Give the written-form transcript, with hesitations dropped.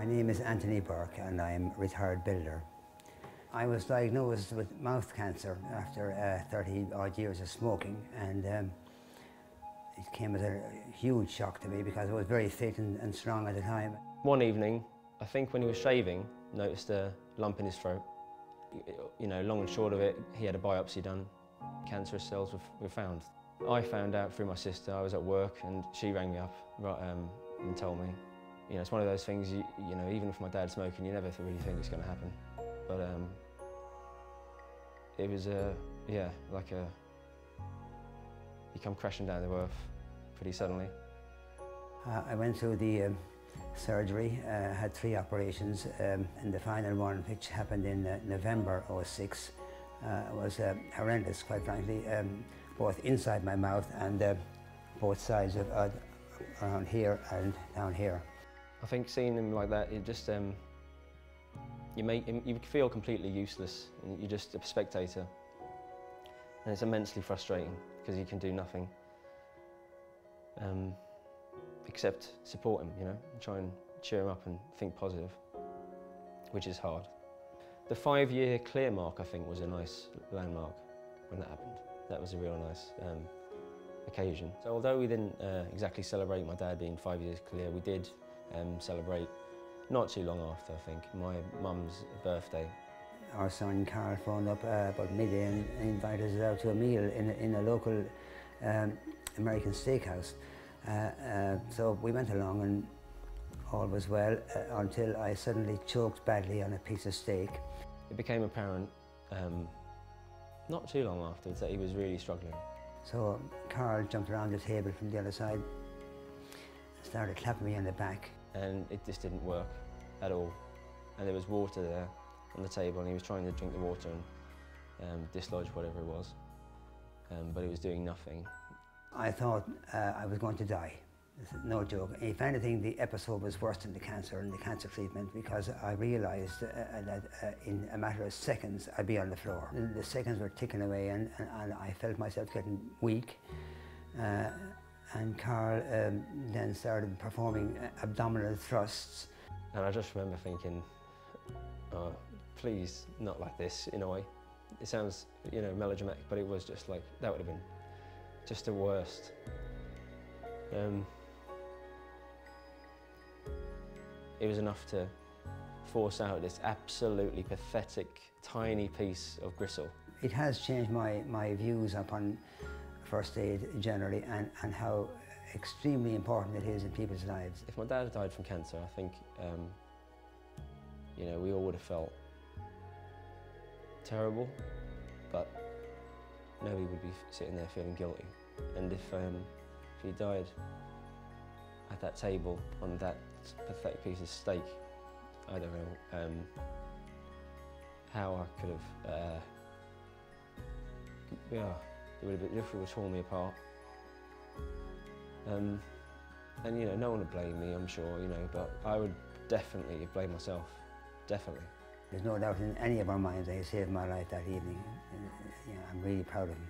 My name is Anthony Burke and I'm a retired builder. I was diagnosed with mouth cancer after 30 odd years of smoking, and it came as a huge shock to me because I was very fit and strong at the time. One evening, I think when he was shaving, noticed a lump in his throat. You know, long and short of it, he had a biopsy done. Cancerous cells were found. I found out through my sister. I was at work and she rang me up and told me. You know, it's one of those things, you know, even if my dad's smoking, you never really think it's going to happen. But it was, yeah, like you come crashing down to earth pretty suddenly. I went through the surgery, had 3 operations, and the final one, which happened in November '06, was horrendous, quite frankly, both inside my mouth and both sides of around here and down here. I think seeing him like that, it just you feel completely useless. You're just a spectator, and it's immensely frustrating because you can do nothing except support him, you know, and try and cheer him up and think positive, which is hard. The 5-year clear mark, I think, was a nice landmark when that happened. That was a real nice occasion. So although we didn't exactly celebrate my dad being 5 years clear, we did celebrate not too long after, I think, my mum's birthday. Our son Carl phoned up about midday and invited us out to a meal in a local American steakhouse. So we went along and all was well until I suddenly choked badly on a piece of steak. It became apparent not too long afterwards that he was really struggling. So Carl jumped around the table from the other side, started clapping me on the back. And it just didn't work at all. And there was water there on the table and he was trying to drink the water and dislodge whatever it was. But it was doing nothing. I thought I was going to die. No joke. If anything, the episode was worse than the cancer and the cancer treatment, because I realised that in a matter of seconds I'd be on the floor. The seconds were ticking away and I felt myself getting weak. And Carl then started performing abdominal thrusts. And I just remember thinking, oh, please, not like this, in a way. It sounds, you know, melodramatic, but it was just like, that would have been just the worst. It was enough to force out this absolutely pathetic, tiny piece of gristle. It has changed my views upon first aid generally and how extremely important it is in people's lives. If my dad had died from cancer, I think, you know, we all would have felt terrible, but nobody would be sitting there feeling guilty. And if he died at that table on that pathetic piece of steak, I don't know how I could have, yeah, it would have torn me apart. And you know, no one would blame me, I'm sure, you know, but I would definitely blame myself, definitely. There's no doubt in any of our minds that he saved my life that evening. And, you know, I'm really proud of him.